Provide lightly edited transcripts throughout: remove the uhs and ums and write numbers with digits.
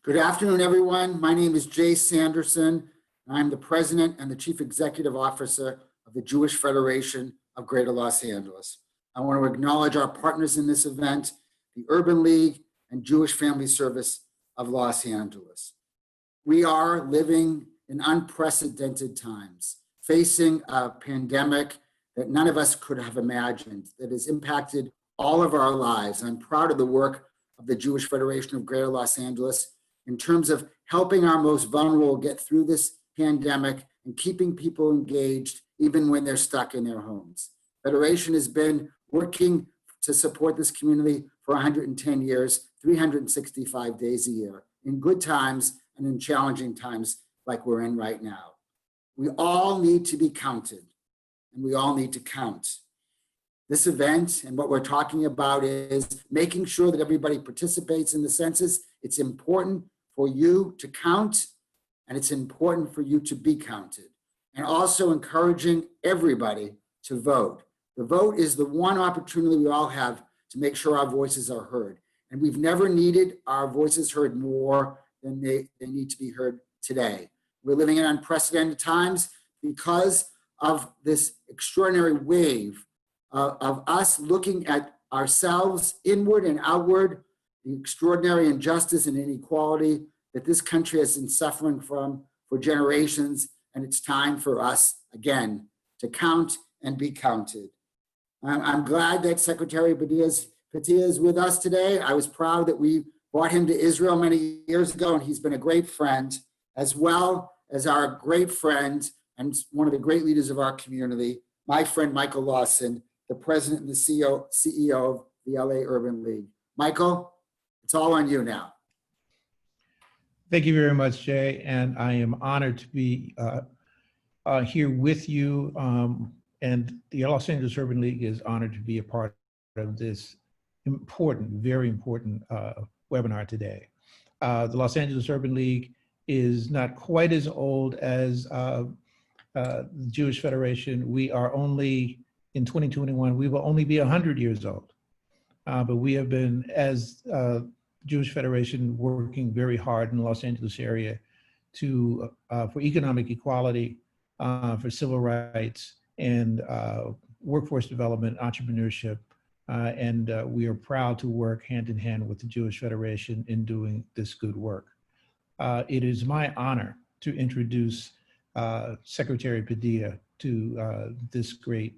Good afternoon, everyone. My name is Jay Sanderson, and I'm the President and the Chief Executive Officer of the Jewish Federation of Greater Los Angeles. I want to acknowledge our partners in this event, the Urban League and Jewish Family Service of Los Angeles. We are living in unprecedented times, facing a pandemic that none of us could have imagined, that has impacted all of our lives. I'm proud of the work of the Jewish Federation of Greater Los Angeles in terms of helping our most vulnerable get through this pandemic and keeping people engaged even when they're stuck in their homes. Federation has been working to support this community for 110 years, 365 days a year, in good times and in challenging times like we're in right now. We all need to be counted, and we all need to count. This event and what we're talking about is making sure that everybody participates in the census. It's important for you to count, and it's important for you to be counted. And also encouraging everybody to vote. The vote is the one opportunity we all have to make sure our voices are heard. And we've never needed our voices heard more than they need to be heard today. We're living in unprecedented times because of this extraordinary wave of us looking at ourselves inward and outward, the extraordinary injustice and inequality that this country has been suffering from for generations, and it's time for us, again, to count and be counted. I'm glad that Secretary Padilla is with us today. I was proud that we brought him to Israel many years ago, and he's been a great friend, as well as our great friend and one of the great leaders of our community, my friend Michael Lawson, the president and the CEO of the LA Urban League. Michael, it's all on you now. Thank you very much, Jay, and I am honored to be here with you, and the Los Angeles Urban League is honored to be a part of this important, very important webinar today. The Los Angeles Urban League is not quite as old as the Jewish Federation. We are only, in 2021, we will only be 100 years old. But we have been, as Jewish Federation, working very hard in the Los Angeles area to for economic equality, for civil rights, and workforce development, entrepreneurship, and we are proud to work hand in hand with the Jewish Federation in doing this good work. It is my honor to introduce Secretary Padilla to this great,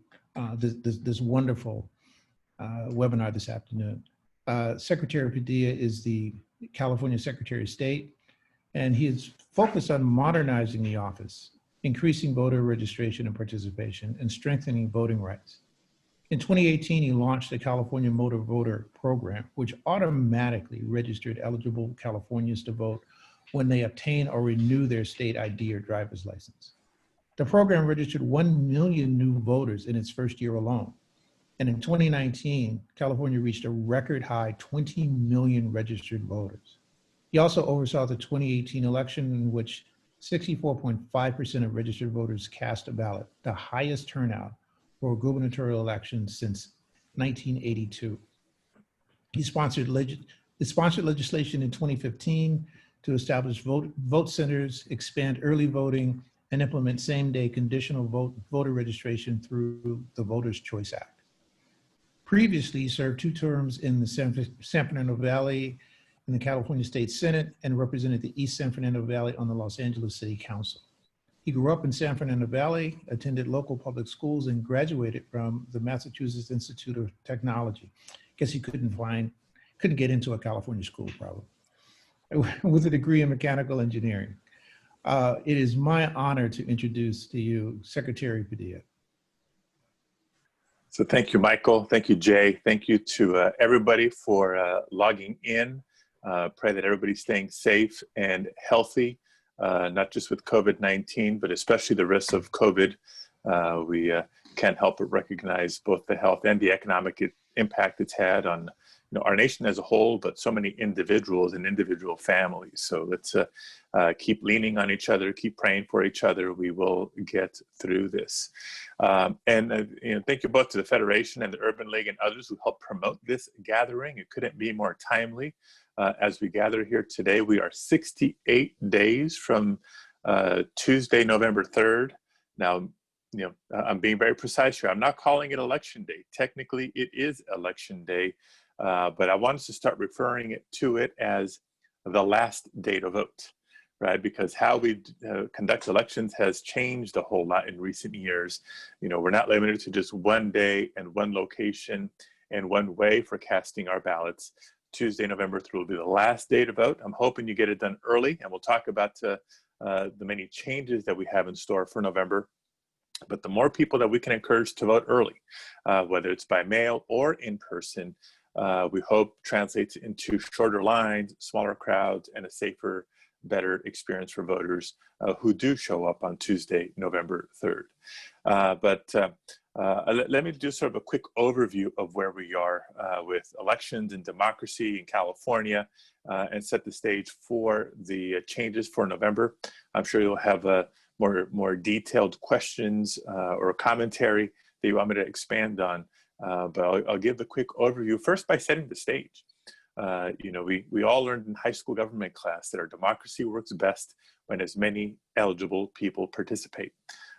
this wonderful webinar this afternoon. Secretary Padilla is the California Secretary of State, and he is focused on modernizing the office, increasing voter registration and participation, and strengthening voting rights. In 2018, he launched the California Motor Voter Program, which automatically registered eligible Californians to vote when they obtain or renew their state ID or driver's license. The program registered 1 million new voters in its first year alone. And in 2019, California reached a record high 20 million registered voters. He also oversaw the 2018 election, in which 64.5% of registered voters cast a ballot, the highest turnout for a gubernatorial election since 1982. He sponsored legislation in 2015 to establish vote centers, expand early voting, and implement same-day conditional voter registration through the Voters' Choice Act. Previously, he served 2 terms in the San Fernando Valley in the California State Senate and represented the East San Fernando Valley on the Los Angeles City Council. He grew up in San Fernando Valley, attended local public schools, and graduated from the Massachusetts Institute of Technology. Guess he couldn't get into a California school, probably, with a degree in mechanical engineering. It is my honor to introduce to you Secretary Padilla. So thank you, Michael. Thank you, Jay. Thank you to everybody for logging in. Pray that everybody's staying safe and healthy, not just with COVID-19, but especially the risks of COVID. We can't help but recognize both the health and the economic impact it's had on our nation as a whole, but so many individuals and individual families. So let's keep leaning on each other, keep praying for each other. We will get through this. Thank you both to the Federation and the Urban League and others who helped promote this gathering. It couldn't be more timely. As we gather here today, we are 68 days from Tuesday, November 3rd. Now, I'm being very precise here. I'm not calling it Election Day. Technically, it is Election Day, but I wanted to start referring to it as the last day to vote, right? Because how we conduct elections has changed a whole lot in recent years. We're not limited to just one day and one location and one way for casting our ballots. Tuesday, November 3rd will be the last day to vote. I'm hoping you get it done early, and we'll talk about the many changes that we have in store for November. But the more people that we can encourage to vote early, whether it's by mail or in person, we hope translates into shorter lines, smaller crowds, and a safer, better experience for voters who do show up on Tuesday, November 3rd. Let me do sort of a quick overview of where we are with elections and democracy in California and set the stage for the changes for November. I'm sure you'll have more detailed questions or commentary that you want me to expand on, but I'll give the quick overview first by setting the stage. We all learned in high school government class that our democracy works best when as many eligible people participate.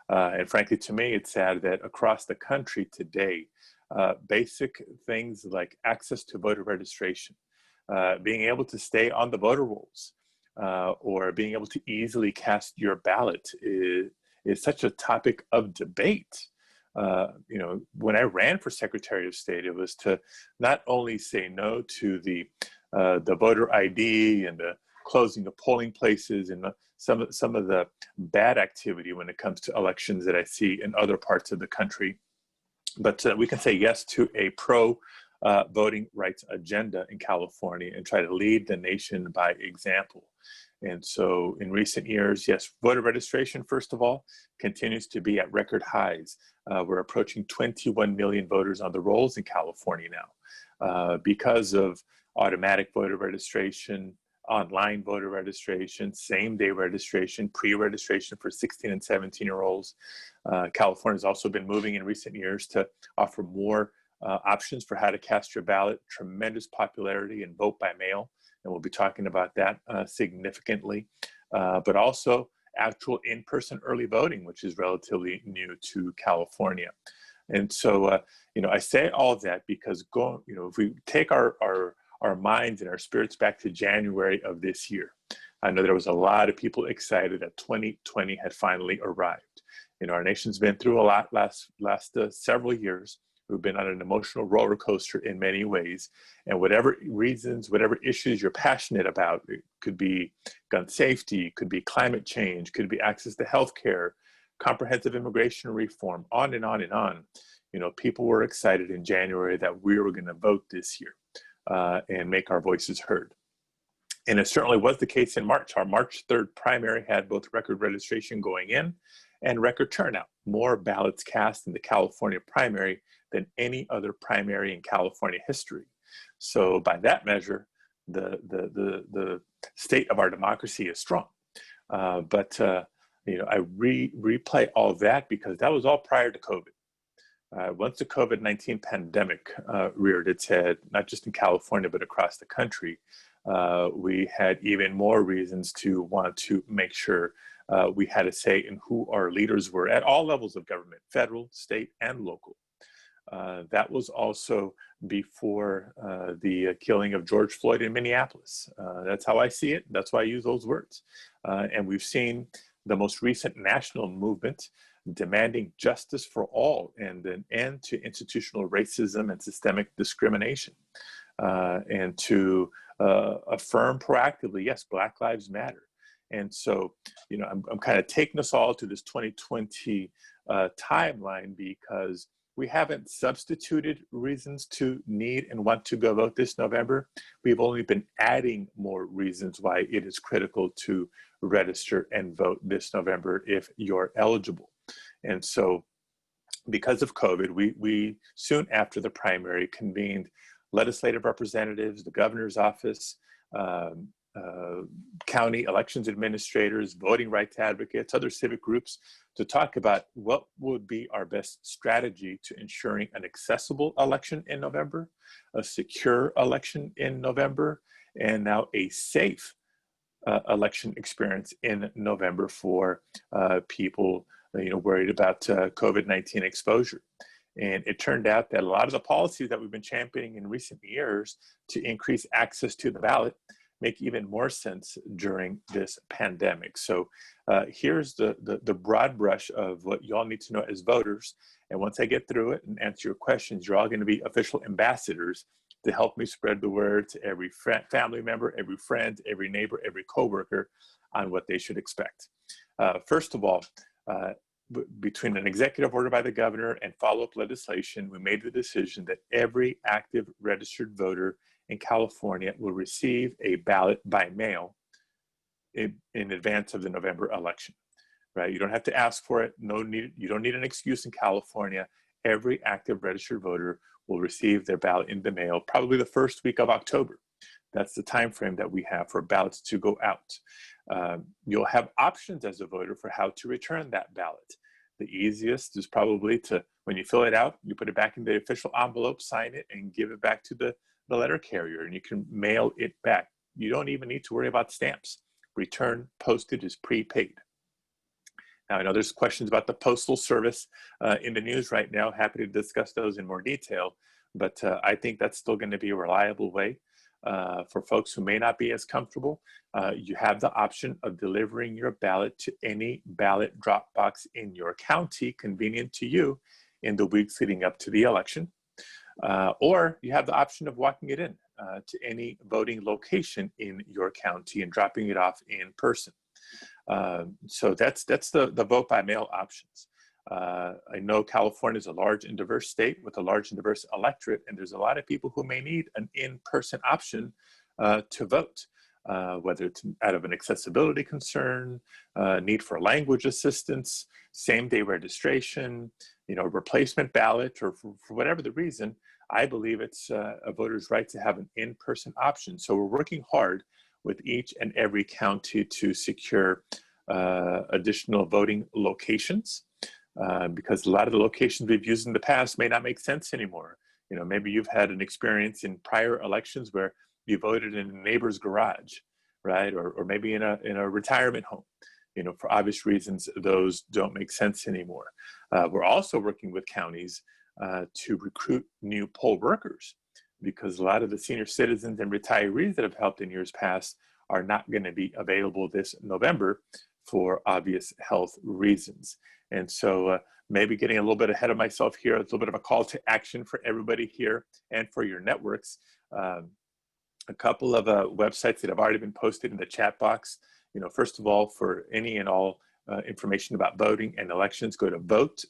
And frankly, to me, it's sad that across the country today, basic things like access to voter registration, being able to stay on the voter rolls, or being able to easily cast your ballot is such a topic of debate. When I ran for Secretary of State, it was to not only say no to the voter ID and the closing of polling places and some of the bad activity when it comes to elections that I see in other parts of the country, but we can say yes to a voting rights agenda in California and try to lead the nation by example. And so in recent years, yes, voter registration, first of all, continues to be at record highs. We're approaching 21 million voters on the rolls in California now because of automatic voter registration, online voter registration, same-day registration, pre-registration for 16 and 17-year-olds. California has also been moving in recent years to offer more options for how to cast your ballot, tremendous popularity in vote by mail. And we'll be talking about that significantly, but also actual in-person early voting, which is relatively new to California. And so, I say all of that because if we take our minds and our spirits back to January of this year, I know there was a lot of people excited that 2020 had finally arrived. Our nation's been through a lot last several years. We've been on an emotional roller coaster in many ways. And whatever reasons, whatever issues you're passionate about, it could be gun safety, could be climate change, could be access to healthcare, comprehensive immigration reform, on and on and on. People were excited in January that we were going to vote this year and make our voices heard. And it certainly was the case in March. Our March 3rd primary had both record registration going in and record turnout, more ballots cast in the California primary than any other primary in California history. So by that measure, the state of our democracy is strong. But I replay all that because that was all prior to COVID. Once the COVID-19 pandemic reared its head, not just in California, but across the country, we had even more reasons to want to make sure we had a say in who our leaders were at all levels of government, federal, state, and local. That was also before the killing of George Floyd in Minneapolis. That's how I see it. That's why I use those words. And we've seen the most recent national movement demanding justice for all and an end to institutional racism and systemic discrimination. And to affirm proactively, yes, Black Lives Matter. And so, I'm kind of taking us all to this 2020 timeline because we haven't substituted reasons to need and want to go vote this November. We've only been adding more reasons why it is critical to register and vote this November if you're eligible. And so because of COVID, we soon after the primary convened legislative representatives, the governor's office, county elections administrators, voting rights advocates, other civic groups to talk about what would be our best strategy to ensuring an accessible election in November, a secure election in November, and now a safe election experience in November for people worried about COVID-19 exposure. And it turned out that a lot of the policies that we've been championing in recent years to increase access to the ballot make even more sense during this pandemic. So here's the broad brush of what you all need to know as voters. And once I get through it and answer your questions, you're all going to be official ambassadors to help me spread the word to every family member, every friend, every neighbor, every coworker on what they should expect. First of all, between an executive order by the governor and follow-up legislation, we made the decision that every active registered voter in California will receive a ballot by mail in advance of the November election, right? You don't have to ask for it. You don't need an excuse in California. Every active registered voter will receive their ballot in the mail, probably the first week of October. That's the time frame that we have for ballots to go out. You'll have options as a voter for how to return that ballot. The easiest is probably to, when you fill it out, you put it back in the official envelope, sign it, and give it back to the letter carrier, and you can mail it back. You don't even need to worry about stamps. Return postage is prepaid. Now, I know there's questions about the Postal Service in the news right now. Happy to discuss those in more detail, but I think that's still going to be a reliable way for folks who may not be as comfortable. You have the option of delivering your ballot to any ballot drop box in your county, convenient to you, in the weeks leading up to the election. Or you have the option of walking it in to any voting location in your county and dropping it off in person. So that's the vote by mail options. I know California is a large and diverse state with a large and diverse electorate, and there's a lot of people who may need an in-person option to vote, whether it's out of an accessibility concern, need for language assistance, same-day registration, replacement ballot, or for whatever the reason. I believe it's a voter's right to have an in-person option. So we're working hard with each and every county to secure additional voting locations, because a lot of the locations we've used in the past may not make sense anymore. Maybe you've had an experience in prior elections where you voted in a neighbor's garage, right? Or maybe in a retirement home. For obvious reasons, those don't make sense anymore. We're also working with counties to recruit new poll workers, because a lot of the senior citizens and retirees that have helped in years past are not going to be available this November for obvious health reasons. And so maybe getting a little bit ahead of myself here, a little bit of a call to action for everybody here and for your networks. A couple of websites that have already been posted in the chat box. First of all, for any and all information about voting and elections, go to vote.ca.gov.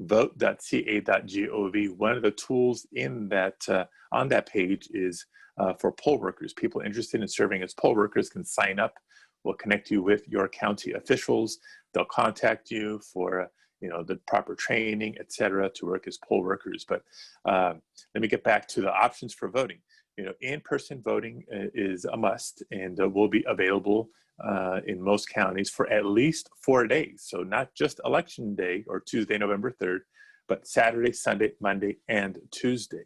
Vote.ca.gov. One of the tools in that on that page is for poll workers. People interested in serving as poll workers can sign up. We'll connect you with your county officials. They'll contact you for the proper training, et cetera, to work as poll workers. But let me get back to the options for voting. In-person voting is a must, and will be available in most counties for at least 4 days. So not just election day or Tuesday, November 3rd, but Saturday, Sunday, Monday, and Tuesday.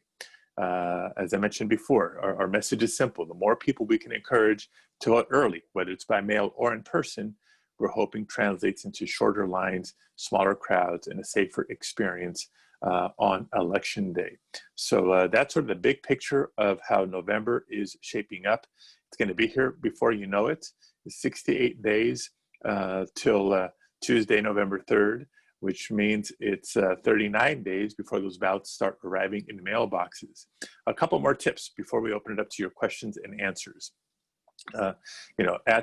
As I mentioned before, our message is simple. The more people we can encourage to vote early, whether it's by mail or in person, we're hoping translates into shorter lines, smaller crowds, and a safer experience on election day. So that's sort of the big picture of how November is shaping up. It's going to be here before you know it. It's 68 days till Tuesday, November 3rd, which means it's 39 days before those ballots start arriving in the mailboxes. A couple more tips before we open it up to your questions and answers. At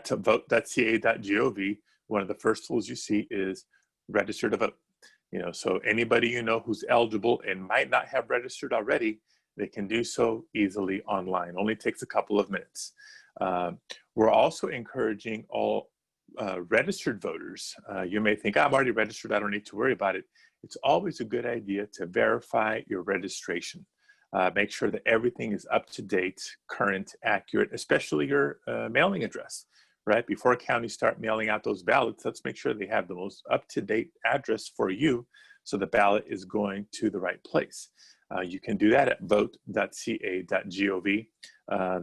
vote.ca.gov, one of the first tools you see is register to vote. So anybody who's eligible and might not have registered already, they can do so easily online. Only takes a couple of minutes. We're also encouraging all registered voters. You may think, I'm already registered, I don't need to worry about it. it's always a good idea to verify your registration. Make sure that everything is up to date, current, accurate, especially your mailing address, right? Before counties start mailing out those ballots, let's make sure they have the most up-to-date address for you so the ballot is going to the right place. You can do that at vote.ca.gov.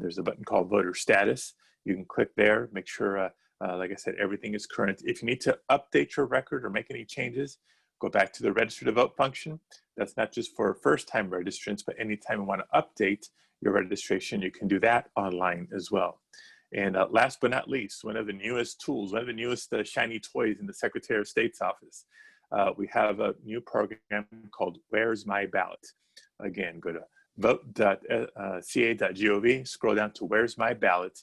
There's a button called Voter Status. You can click there, make sure, like I said, everything is current. If you need to update your record or make any changes, go back to the Register to Vote function. That's not just for first-time registrants, but anytime you want to update your registration, you can do that online as well. And last but not least, one of the newest tools, one of the newest shiny toys in the Secretary of State's office, we have a new program called Where's My Ballot? Again, go to vote.ca.gov, scroll down to Where's My Ballot,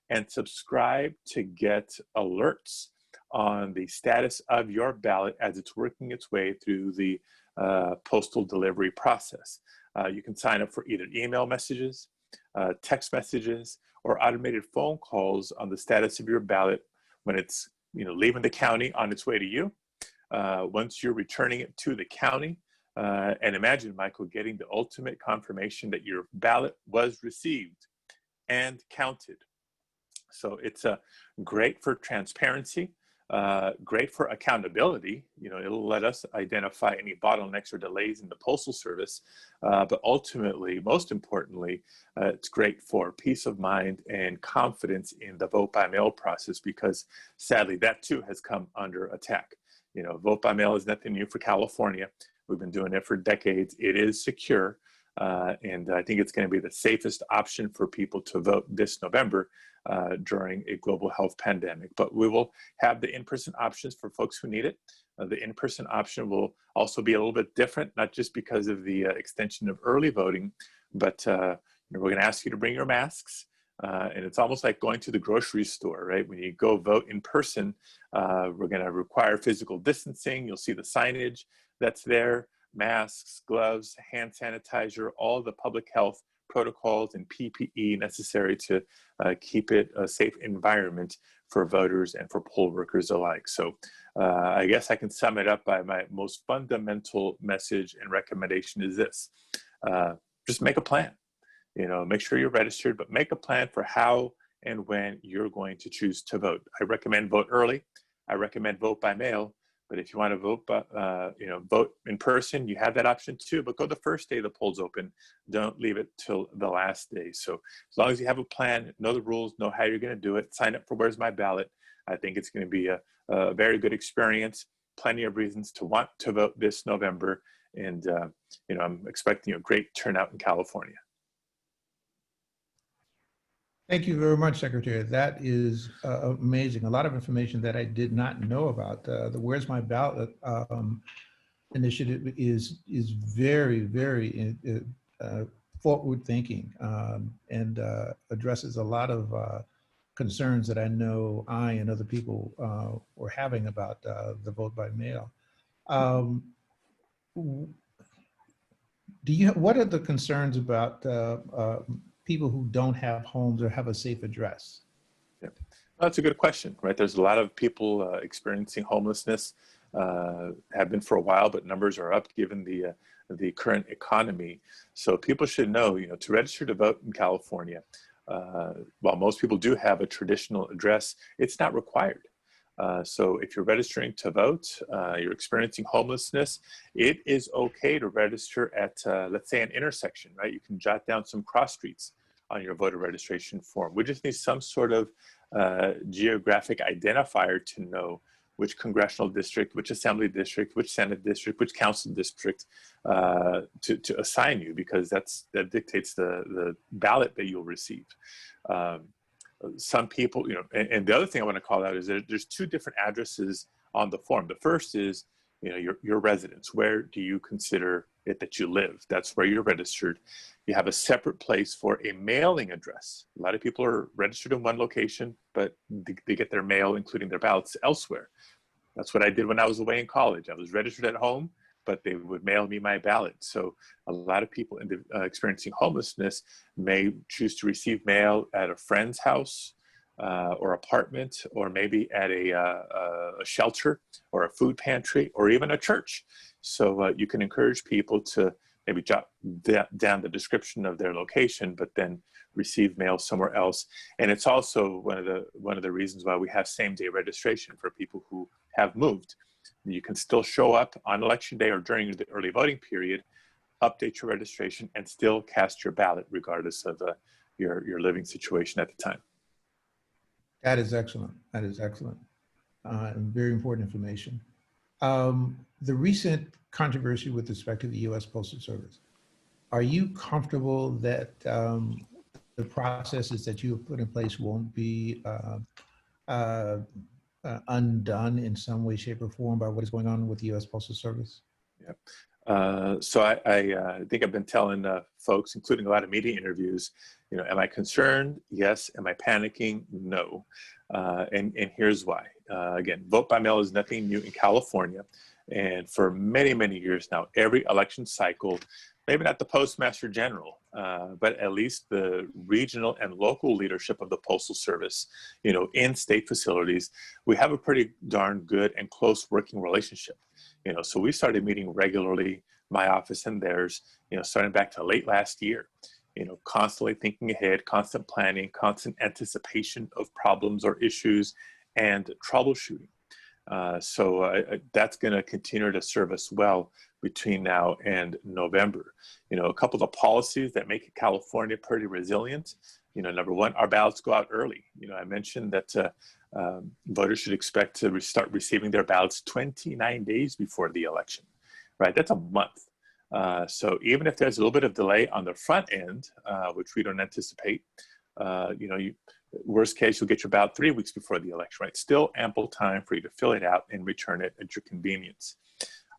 and subscribe to get alerts on the status of your ballot as it's working its way through the postal delivery process. You can sign up for either email messages, text messages, or automated phone calls on the status of your ballot when it's leaving the county on its way to you. Once you're returning it to the county, and imagine, Michael, getting the ultimate confirmation that your ballot was received and counted. So it's great for transparency, great for accountability. It'll let us identify any bottlenecks or delays in the Postal Service, but ultimately, most importantly, it's great for peace of mind and confidence in the vote by mail process, because sadly, that too has come under attack. Vote by mail is nothing new for California. We've been doing it for decades. It is secure, and I think it's going to be the safest option for people to vote this November during a global health pandemic. But we will have the in-person options for folks who need it. The in-person option will also be a little bit different, not just because of the extension of early voting, but we're going to ask you to bring your masks. And it's almost like going to the grocery store, right? When you go vote in person, we're going to require physical distancing. You'll see the signage that's there, masks, gloves, hand sanitizer, all the public health protocols and PPE necessary to keep it a safe environment for voters and for poll workers alike. So I guess I can sum it up by my most fundamental message and recommendation is this: just make a plan. Make sure you're registered, but make a plan for how and when you're going to choose to vote. I recommend vote early. I recommend vote by mail. But if you want to vote, vote in person, you have that option too. But go the first day the polls open. Don't leave it till the last day. So as long as you have a plan, know the rules, know how you're going to do it, sign up for Where's My Ballot. I think it's going to be a very good experience. Plenty of reasons to want to vote this November, and I'm expecting a great turnout in California. Thank you very much, Secretary. That is amazing. A lot of information that I did not know about. The Where's My Ballot initiative is very, very forward-thinking and addresses a lot of concerns that I know I and other people were having about the vote by mail. What are the concerns about people who don't have homes or have a safe address? Yeah. That's a good question, right? There's a lot of people experiencing homelessness, have been for a while, but numbers are up given the current economy. So people should know, to register to vote in California, while most people do have a traditional address, it's not required. So if you're registering to vote, you're experiencing homelessness, it is okay to register at, let's say, an intersection, right? You can jot down some cross streets on your voter registration form. We just need some sort of geographic identifier to know which congressional district, which assembly district, which Senate district, which council district to assign you, because that dictates the ballot that you'll receive. Some people, and the other thing I want to call out is that there's two different addresses on the form. The first is, your residence. Where do you consider it that you live? That's where you're registered. You have a separate place for a mailing address. A lot of people are registered in one location, but they get their mail, including their ballots, elsewhere. That's what I did when I was away in college. I was registered at home, but they would mail me my ballot. So a lot of people experiencing homelessness may choose to receive mail at a friend's house or apartment, or maybe at a shelter or a food pantry, or even a church. So you can encourage people to maybe jot down the description of their location, but then receive mail somewhere else. And it's also one of the reasons why we have same-day registration for people who have moved. You can still show up on election day or during the early voting period, update your registration, and still cast your ballot regardless of your living situation at the time. That is excellent. That is excellent. And very important information. The recent controversy with respect to the U.S. Postal Service, are you comfortable that the processes that you have put in place won't be undone in some way, shape, or form by what is going on with the U.S. Postal Service? Yep. So I think I've been telling folks, including a lot of media interviews, am I concerned? Yes. Am I panicking? No. And here's why. Again, vote by mail is nothing new in California. And for many, many years now, every election cycle, maybe not the Postmaster General, but at least the regional and local leadership of the Postal Service, in state facilities, we have a pretty darn good and close working relationship. So we started meeting regularly, my office and theirs, starting back to late last year, constantly thinking ahead, constant planning, constant anticipation of problems or issues, and troubleshooting. So that's going to continue to serve us well between now and November. A couple of the policies that make California pretty resilient. Number one, our ballots go out early. I mentioned that voters should expect to start receiving their ballots 29 days before the election, right? That's a month. So even if there's a little bit of delay on the front end, which we don't anticipate, worst case, you'll get your ballot 3 weeks before the election, right? Still ample time for you to fill it out and return it at your convenience.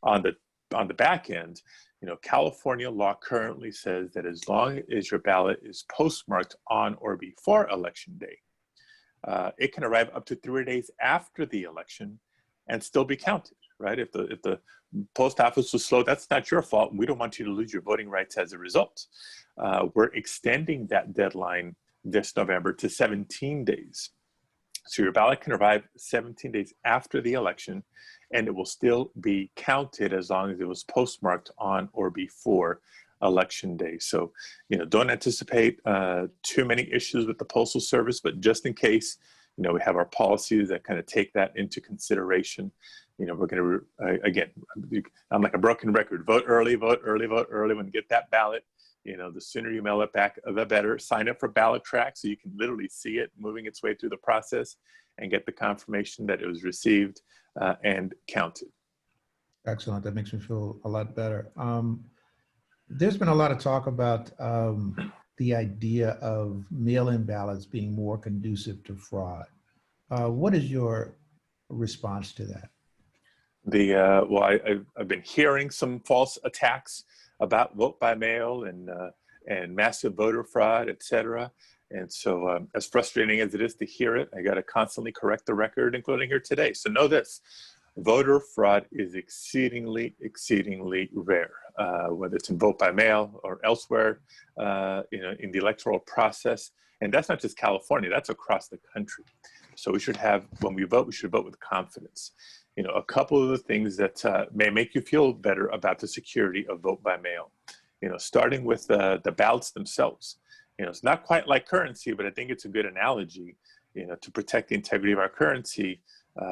On the back end, California law currently says that as long as your ballot is postmarked on or before election day, it can arrive up to 3 days after the election and still be counted, right? If the post office was slow, that's not your fault. We don't want you to lose your voting rights as a result. We're extending that deadline this November to 17 days. So your ballot can arrive 17 days after the election, and it will still be counted as long as it was postmarked on or before election day. So, don't anticipate too many issues with the Postal Service, but just in case, we have our policies that kind of take that into consideration. We're going to, again, I'm like a broken record, vote early, vote early, vote early. When you get that ballot, the sooner you mail it back, the better. Sign up for Ballot Track so you can literally see it moving its way through the process and get the confirmation that it was received and counted. Excellent. That makes me feel a lot better. There's been a lot of talk about the idea of mail-in ballots being more conducive to fraud. What is your response to that? Well, I've been hearing some false attacks about vote by mail and massive voter fraud, et cetera. And so as frustrating as it is to hear it, I got to constantly correct the record, including here today. So know this, voter fraud is exceedingly, exceedingly rare, whether it's in vote by mail or elsewhere, in the electoral process. And that's not just California, that's across the country. So we should have, when we vote, we should vote with confidence. A couple of the things that may make you feel better about the security of vote by mail, starting with the ballots themselves. It's not quite like currency, but I think it's a good analogy, to protect the integrity of our currency.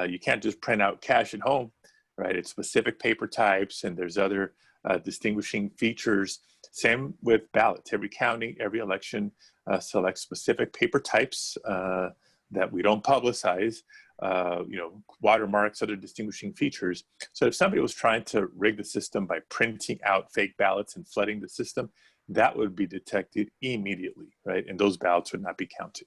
You can't just print out cash at home, right? It's specific paper types, and there's other distinguishing features. Same with ballots. Every county, every election selects specific paper types that we don't publicize, watermarks, other distinguishing features. So if somebody was trying to rig the system by printing out fake ballots and flooding the system, that would be detected immediately, right? And those ballots would not be counted.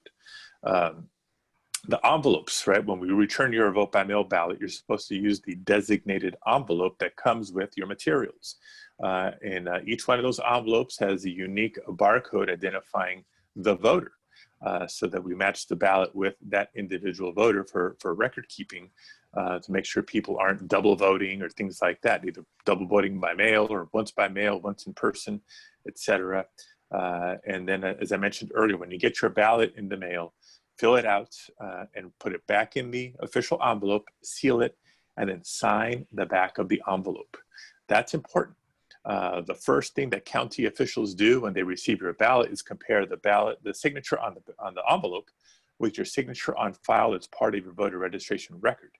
The envelopes, right? When we return your vote by mail ballot, you're supposed to use the designated envelope that comes with your materials. And each one of those envelopes has a unique barcode identifying the voter. So that we match the ballot with that individual voter for record keeping, to make sure people aren't double voting or things like that, either double voting by mail or once by mail, once in person, et cetera. And then, as I mentioned earlier, when you get your ballot in the mail, fill it out and put it back in the official envelope, seal it, and then sign the back of the envelope. That's important. The first thing that county officials do when they receive your ballot is compare the signature on the envelope with your signature on file as part of your voter registration record,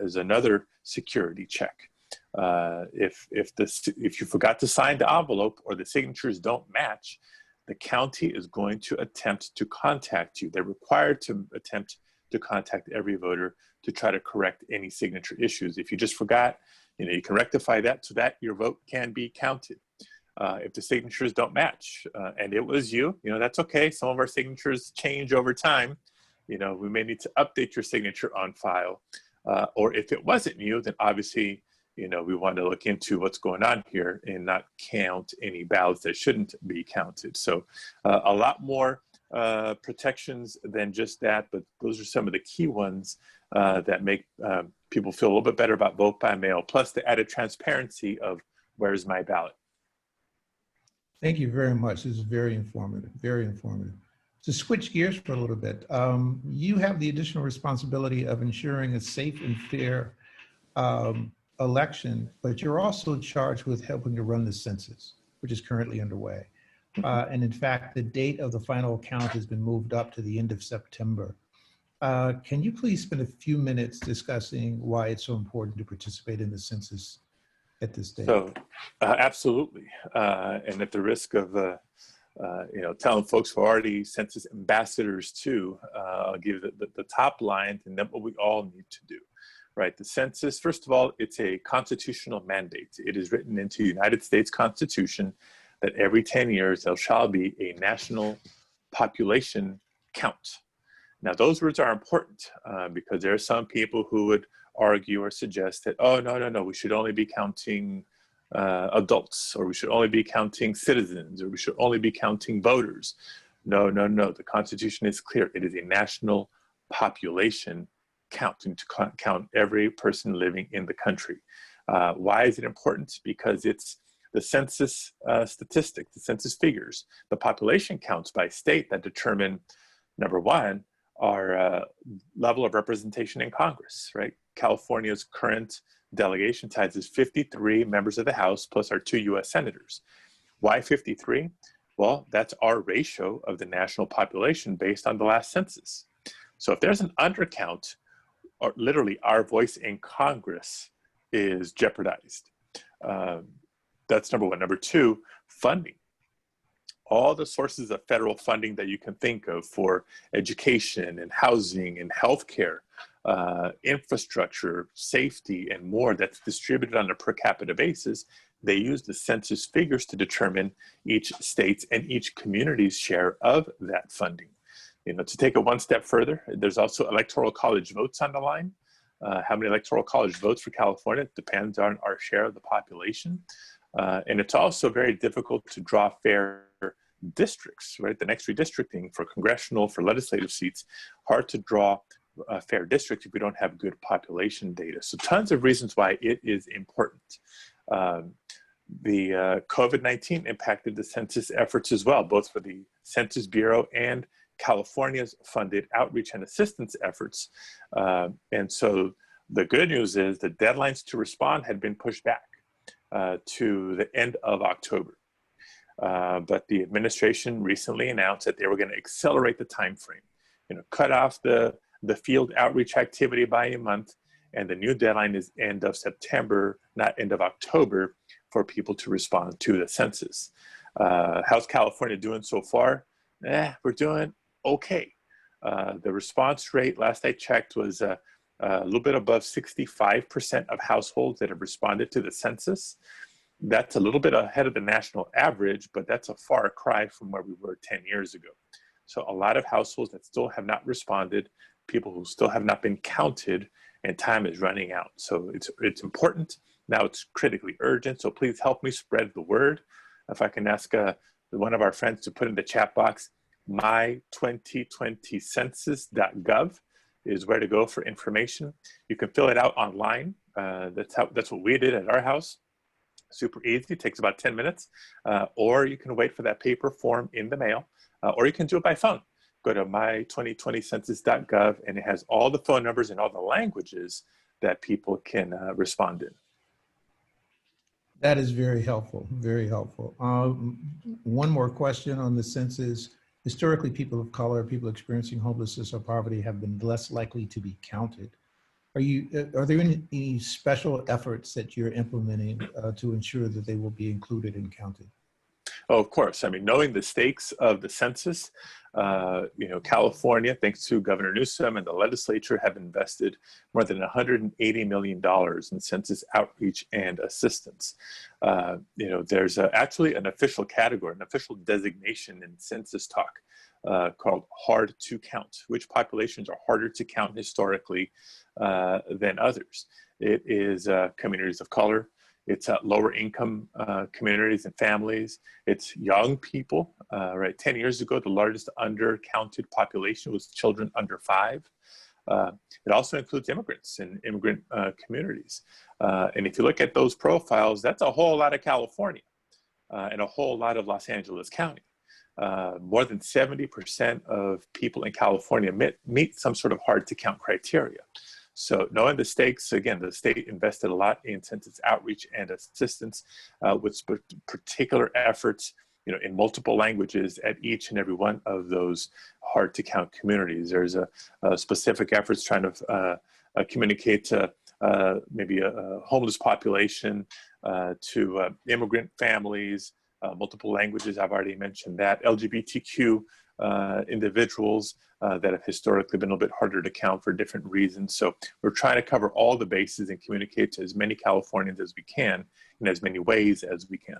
as another security check. If you forgot to sign the envelope or the signatures don't match, the county is going to attempt to contact you. They're required to attempt to contact every voter to try to correct any signature issues. If you just forgot, you can rectify that so that your vote can be counted. If the signatures don't match, and it was you, that's okay. Some of our signatures change over time. We may need to update your signature on file. Or if it wasn't you, then obviously, we want to look into what's going on here and not count any ballots that shouldn't be counted. So a lot more protections than just that, but those are some of the key ones that make people feel a little bit better about vote by mail, plus the added transparency of where's my ballot. Thank you very much. This is very informative, very informative. To switch gears for a little bit, you have the additional responsibility of ensuring a safe and fair election, but you're also charged with helping to run the census, which is currently underway. And in fact, the date of the final count has been moved up to the end of September. Can you please spend a few minutes discussing why it's so important to participate in the census at this date? So, absolutely. And at the risk of telling folks who are already census ambassadors too, I'll give the top line and then what we all need to do. Right, the census, first of all, it's a constitutional mandate. It is written into the United States Constitution that every 10 years there shall be a national population count. Now, those words are important because there are some people who would argue or suggest that, oh, no, we should only be counting adults, or we should only be counting citizens, or we should only be counting voters. No. The Constitution is clear. It is a national population counting to count every person living in the country. Why is it important? Because it's the census statistics, the census figures, the population counts by state that determine, number one, our level of representation in Congress, right? California's current delegation size is 53 members of the House plus our 2 U.S. senators. Why 53? Well, that's our ratio of the national population based on the last census. So if there's an undercount, or literally our voice in Congress is jeopardized. That's number one. Number two, funding. All the sources of federal funding that you can think of for education and housing and healthcare, infrastructure, safety, and more that's distributed on a per capita basis, they use the census figures to determine each state's and each community's share of that funding. To take it one step further, there's also electoral college votes on the line. How many electoral college votes for California depends on our share of the population. And it's also very difficult to draw fair districts, right? The next redistricting for congressional, for legislative seats, hard to draw a fair district if we don't have good population data. So tons of reasons why it is important. The COVID-19 impacted the census efforts as well, both for the Census Bureau and California's funded outreach and assistance efforts. And so the good news is the deadlines to respond had been pushed back to the end of October. But the administration recently announced that they were going to accelerate the time frame, cut off the field outreach activity by a month, and the new deadline is end of September, not end of October, for people to respond to the census. How's California doing so far? We're doing okay. The response rate, last I checked, was a little bit above 65% of households that have responded to the census. That's a little bit ahead of the national average, but that's a far cry from where we were 10 years ago. So a lot of households that still have not responded, people who still have not been counted, and time is running out. So it's important. Now it's critically urgent. So please help me spread the word. If I can ask one of our friends to put in the chat box, my2020census.gov is where to go for information. You can fill it out online. That's what we did at our house. Super easy, it takes about 10 minutes. Or you can wait for that paper form in the mail, or you can do it by phone. Go to my2020census.gov and it has all the phone numbers and all the languages that people can respond in. That is very helpful, very helpful. One more question on the census. Historically, people of color, people experiencing homelessness or poverty have been less likely to be counted. Are there any special efforts that you're implementing to ensure that they will be included and counted? Oh, of course. I mean, knowing the stakes of the census, California, thanks to Governor Newsom and the legislature, have invested more than $180 million in census outreach and assistance. There's actually an official category, an official designation in census talk called hard to count, which populations are harder to count historically than others. It is communities of color. It's lower income communities and families. It's young people, right? 10 years ago, the largest undercounted population was children under 5. It also includes immigrants and immigrant communities. And if you look at those profiles, that's a whole lot of California and a whole lot of Los Angeles County. More than 70% of people in California meet some sort of hard to count criteria. So knowing the stakes, again, the state invested a lot in census outreach and assistance with particular efforts, in multiple languages at each and every one of those hard to count communities. There's a specific efforts trying to communicate to maybe a homeless population, to immigrant families, multiple languages, I've already mentioned that, LGBTQ individuals that have historically been a little bit harder to count for different reasons. So we're trying to cover all the bases and communicate to as many Californians as we can in as many ways as we can.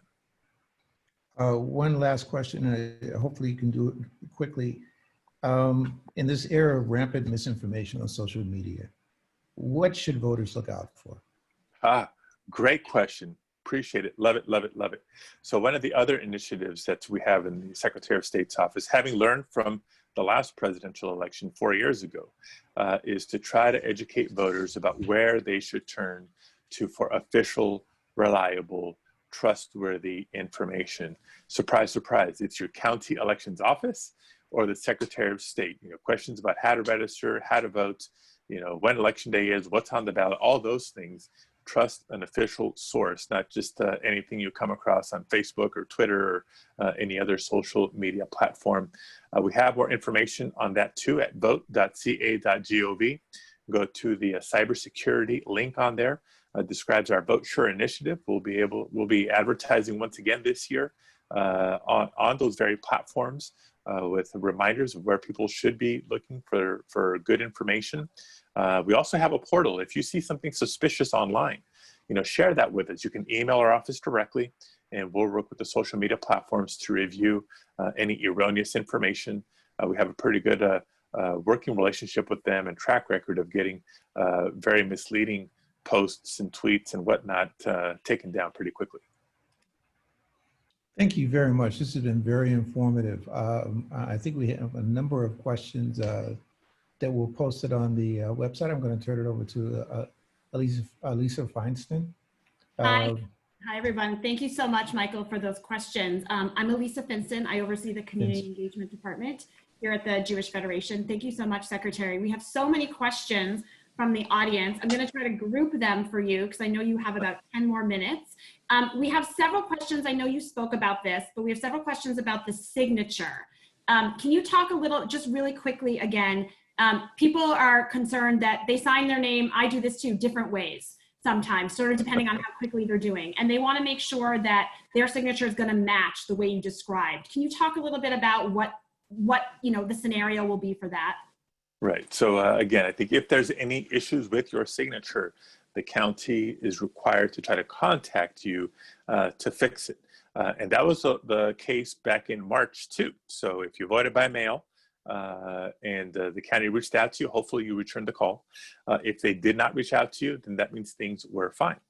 One last question, hopefully you can do it quickly. In this era of rampant misinformation on social media, what should voters look out for? Great question. Appreciate it. Love it, love it, love it. So one of the other initiatives that we have in the Secretary of State's office, having learned from the last presidential election 4 years ago, is to try to educate voters about where they should turn to for official, reliable, trustworthy information. Surprise, surprise, it's your county elections office or the Secretary of State. Questions about how to register, how to vote, when election day is, what's on the ballot, all those things. Trust an official source, not just anything you come across on Facebook or Twitter or any other social media platform. We have more information on that too at vote.ca.gov. Go to the cybersecurity link on there. Describes our Vote Sure initiative. We'll be advertising once again this year on those very platforms with reminders of where people should be looking for good information. We also have a portal. If you see something suspicious online, share that with us. You can email our office directly, and we'll work with the social media platforms to review any erroneous information. We have a pretty good working relationship with them and track record of getting very misleading posts and tweets and whatnot taken down pretty quickly. Thank you very much. This has been very informative. I think we have a number of questions that we'll post it on the website. I'm going to turn it over to Lisa Feinstein. Hi everyone. Thank you so much, Michael, for those questions. I'm Elisa Finson. I oversee the Community Engagement Department here at the Jewish Federation. Thank you so much, Secretary. We have so many questions from the audience. I'm going to try to group them for you because I know you have about 10 more minutes. We have several questions. I know you spoke about this, but we have several questions about the signature. Can you talk a little, just really quickly again, people are concerned that they sign their name, I do this too, different ways sometimes, sort of depending on how quickly they're doing. And they want to make sure that their signature is going to match the way you described. Can you talk a little bit about what the scenario will be for that? Right. So again, I think if there's any issues with your signature, the county is required to try to contact you to fix it. And that was the case back in March too. So if you voted by mail, and the county reached out to you, hopefully you returned the call. If they did not reach out to you, then that means things were fine.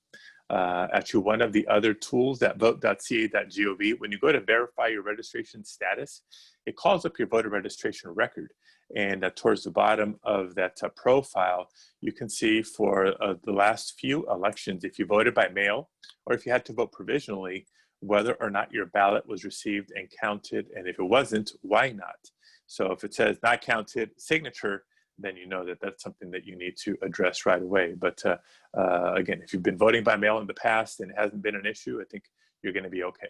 Actually, one of the other tools that vote.ca.gov, when you go to verify your registration status, it calls up your voter registration record. And towards the bottom of that profile, you can see for the last few elections, if you voted by mail or if you had to vote provisionally, whether or not your ballot was received and counted. And if it wasn't, why not? So if it says not counted signature, then you know that that's something that you need to address right away. But again, if you've been voting by mail in the past and it hasn't been an issue, I think you're going to be okay.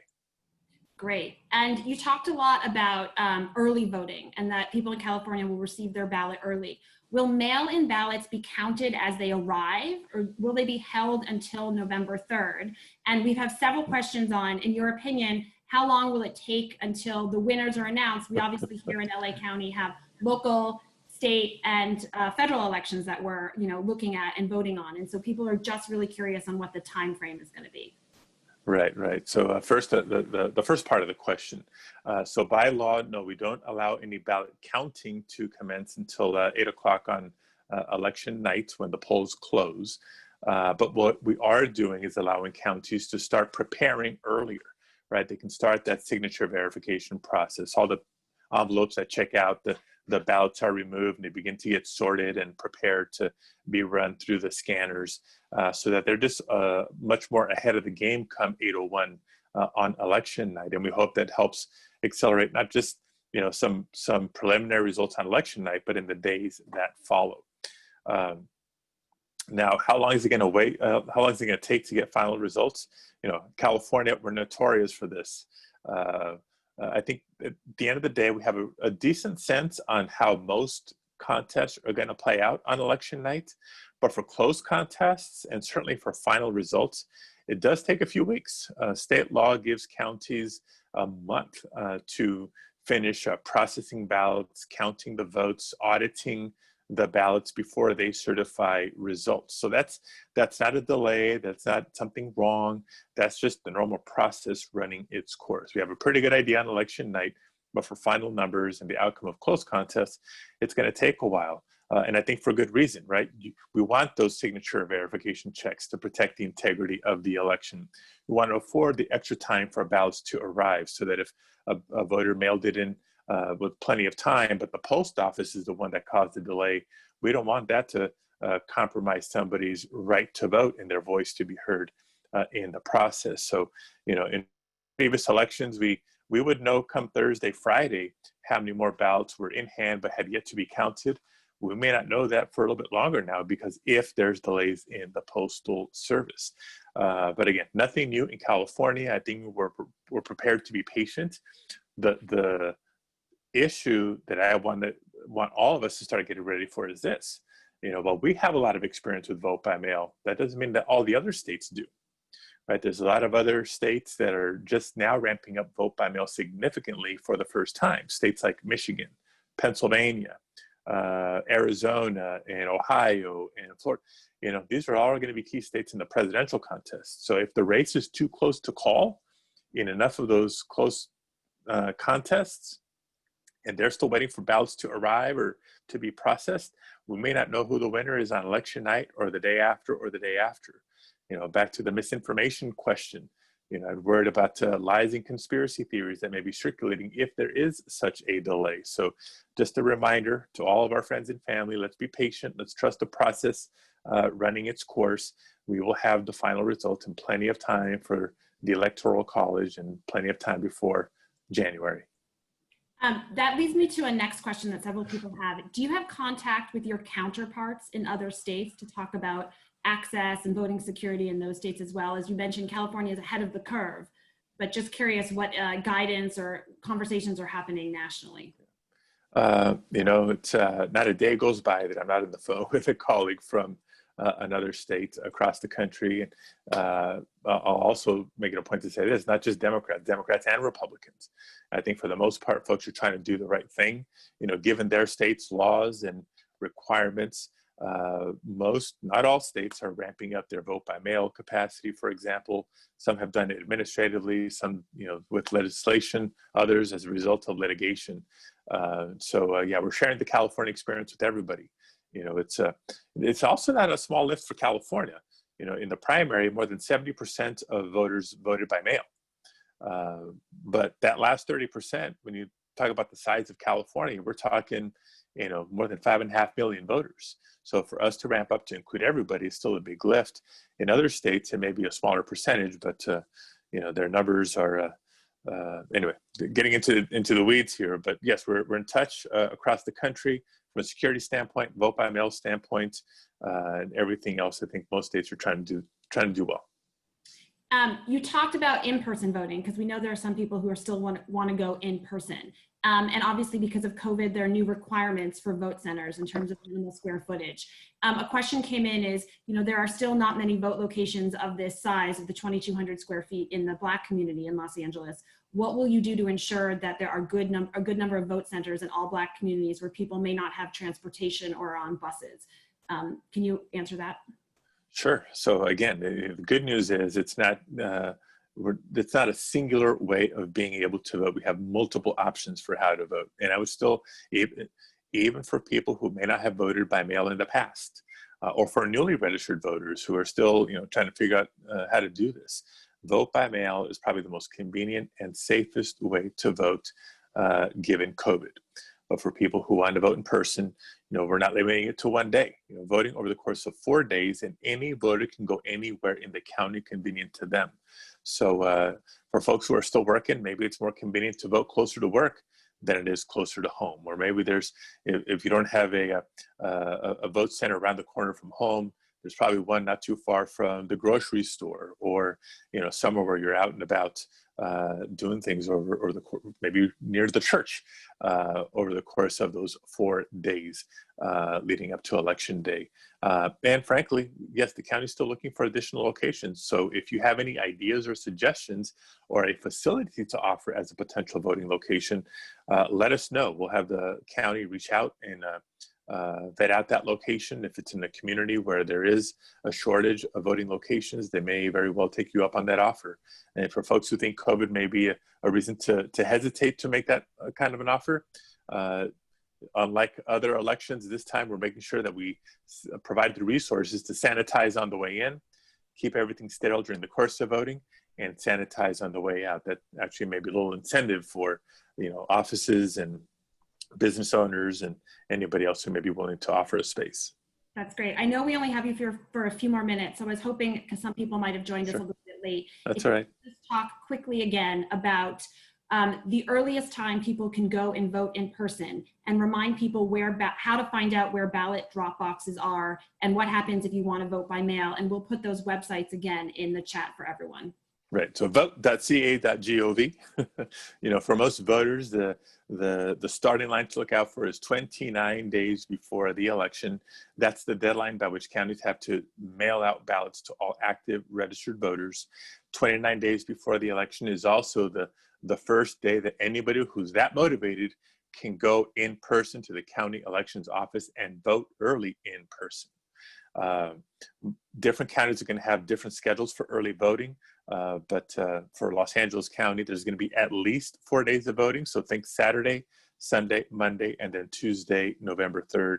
Great. And you talked a lot about early voting and that people in California will receive their ballot early. Will mail-in ballots be counted as they arrive, or will they be held until November 3rd? And we have several questions on, in your opinion, how long will it take until the winners are announced? We obviously here in LA County have local, state, and federal elections that we're looking at and voting on. And so people are just really curious on what the time frame is going to be. Right, right. So first, the first part of the question. So by law, no, we don't allow any ballot counting to commence until 8 o'clock on election night when the polls close. But what we are doing is allowing counties to start preparing earlier, right? They can start that signature verification process. All the envelopes that check out, the ballots are removed and they begin to get sorted and prepared to be run through the scanners so that they're just much more ahead of the game come 8:01 on election night. And we hope that helps accelerate not just some preliminary results on election night, but in the days that follow. Now, how long is it going to wait? How long is it going to take to get final results? California, we're notorious for this. I think at the end of the day, we have a decent sense on how most contests are going to play out on election night. But for close contests and certainly for final results, it does take a few weeks. State law gives counties a month to finish processing ballots, counting the votes, auditing the ballots before they certify results. So that's not a delay. That's not something wrong. That's just the normal process running its course. We have a pretty good idea on election night, but for final numbers and the outcome of close contests, it's going to take a while. And I think for good reason, right? We want those signature verification checks to protect the integrity of the election. We want to afford the extra time for ballots to arrive so that if a voter mailed it in with plenty of time, but the post office is the one that caused the delay, we don't want that to compromise somebody's right to vote and their voice to be heard in the process. So, in previous elections, we would know come Thursday, Friday, how many more ballots were in hand but had yet to be counted. We may not know that for a little bit longer now because if there's delays in the postal service. But again, nothing new in California. I think we're prepared to be patient. The issue that I want all of us to start getting ready for is this. While we have a lot of experience with vote by mail, that doesn't mean that all the other states do. Right? There's a lot of other states that are just now ramping up vote by mail significantly for the first time. States like Michigan, Pennsylvania, Arizona, and Ohio, and Florida. These are all going to be key states in the presidential contest. So if the race is too close to call in enough of those close contests, and they're still waiting for ballots to arrive or to be processed, we may not know who the winner is on election night or the day after or the day after. Back to the misinformation question. I'm worried about lies and conspiracy theories that may be circulating if there is such a delay. So just a reminder to all of our friends and family, let's be patient. Let's trust the process running its course. We will have the final result in plenty of time for the Electoral College and plenty of time before January. That leads me to a next question that several people have. Do you have contact with your counterparts in other states to talk about access and voting security in those states as well? As you mentioned, California is ahead of the curve, but just curious what guidance or conversations are happening nationally. It's not a day goes by that I'm not on the phone with a colleague from another state across the country. And I'll also make it a point to say this, not just Democrats and Republicans. I think for the most part, folks are trying to do the right thing, given their state's laws and requirements. Not all states are ramping up their vote by mail capacity, for example. Some have done it administratively, some, with legislation, others as a result of litigation. We're sharing the California experience with everybody. It's also not a small lift for California. In the primary, more than 70% of voters voted by mail. But that last 30%, when you talk about the size of California, we're talking, more than 5.5 million voters. So for us to ramp up to include everybody is still a big lift. In other states, it may be a smaller percentage, but their numbers are anyway, getting into the weeds here, but yes, we're in touch across the country from a security standpoint, vote by mail standpoint, and everything else. I think most states are trying to do well. You talked about in-person voting, because we know there are some people who are still want to go in person. And obviously because of COVID, there are new requirements for vote centers in terms of minimal square footage. A question came in is, there are still not many vote locations of this size, of the 2,200 square feet in the Black community in Los Angeles. What will you do to ensure that there are a good number of vote centers in all Black communities where people may not have transportation or are on buses? Can you answer that? Sure. So again, the good news is it's not a singular way of being able to vote. We have multiple options for how to vote. And I would still, even for people who may not have voted by mail in the past, or for newly registered voters who are still trying to figure out how to do this, vote by mail is probably the most convenient and safest way to vote given COVID. But for people who want to vote in person, we're not limiting it to one day. Voting over the course of 4 days, and any voter can go anywhere in the county convenient to them. So for folks who are still working, maybe it's more convenient to vote closer to work than it is closer to home. Or maybe if you don't have a vote center around the corner from home, there's probably one not too far from the grocery store, or somewhere where you're out and about doing things maybe near the church over the course of those 4 days leading up to Election Day. And frankly, yes, the county's still looking for additional locations. So if you have any ideas or suggestions or a facility to offer as a potential voting location, let us know. We'll have the county reach out and vet out that location. If it's in a community where there is a shortage of voting locations, they may very well take you up on that offer. And for folks who think COVID may be a reason to hesitate to make that kind of an offer, unlike other elections, this time we're making sure that we provide the resources to sanitize on the way in, keep everything sterile during the course of voting, and sanitize on the way out. That actually may be a little incentive for offices and business owners and anybody else who may be willing to offer a space. That's great. I know we only have you for a few more minutes, so I was hoping, because some people might have joined us a little bit late. That's all right. Just talk quickly again about the earliest time people can go and vote in person, and remind people how to find out where ballot drop boxes are and what happens if you want to vote by mail. And we'll put those websites again in the chat for everyone. Right. So vote.ca.gov. For most voters, the starting line to look out for is 29 days before the election. That's the deadline by which counties have to mail out ballots to all active registered voters. 29 days before the election is also the first day that anybody who's that motivated can go in person to the county elections office and vote early in person. Different counties are going to have different schedules for early voting, but for Los Angeles County, there's going to be at least 4 days of voting. So think Saturday, Sunday, Monday, and then Tuesday, November 3rd.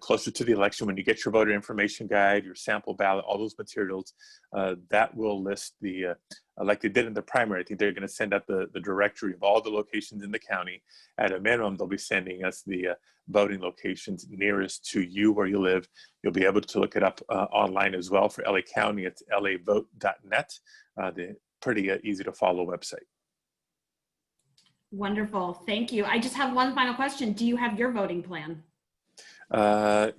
Closer to the election, when you get your voter information guide, your sample ballot, all those materials, that will list like they did in the primary. I think they're going to send out the directory of all the locations in the county. At a minimum, they'll be sending us the voting locations nearest to you where you live. You'll be able to look it up online as well. For LA County, it's lavote.net, the pretty easy to follow website. Wonderful. Thank you. I just have one final question. Do you have your voting plan?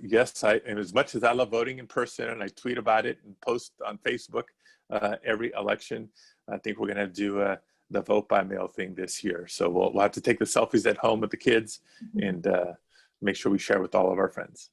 Yes, and as much as I love voting in person, and I tweet about it and post on Facebook every election, I think we're going to do the vote by mail thing this year. So we'll have to take the selfies at home with the kids and make sure we share with all of our friends.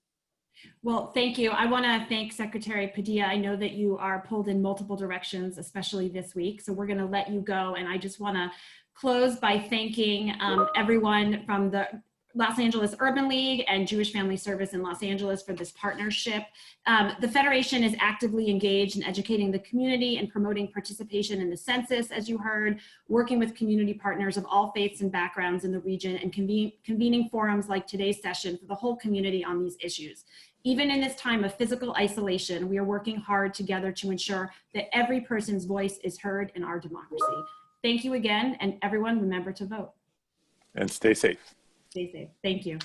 Well, thank you. I want to thank Secretary Padilla. I know that you are pulled in multiple directions, especially this week. So we're going to let you go. And I just want to close by thanking everyone from the Los Angeles Urban League and Jewish Family Service in Los Angeles for this partnership. The Federation is actively engaged in educating the community and promoting participation in the census, as you heard, working with community partners of all faiths and backgrounds in the region, and convening forums like today's session for the whole community on these issues. Even in this time of physical isolation, we are working hard together to ensure that every person's voice is heard in our democracy. Thank you again, and everyone remember to vote. And stay safe. Stay safe. Thank you.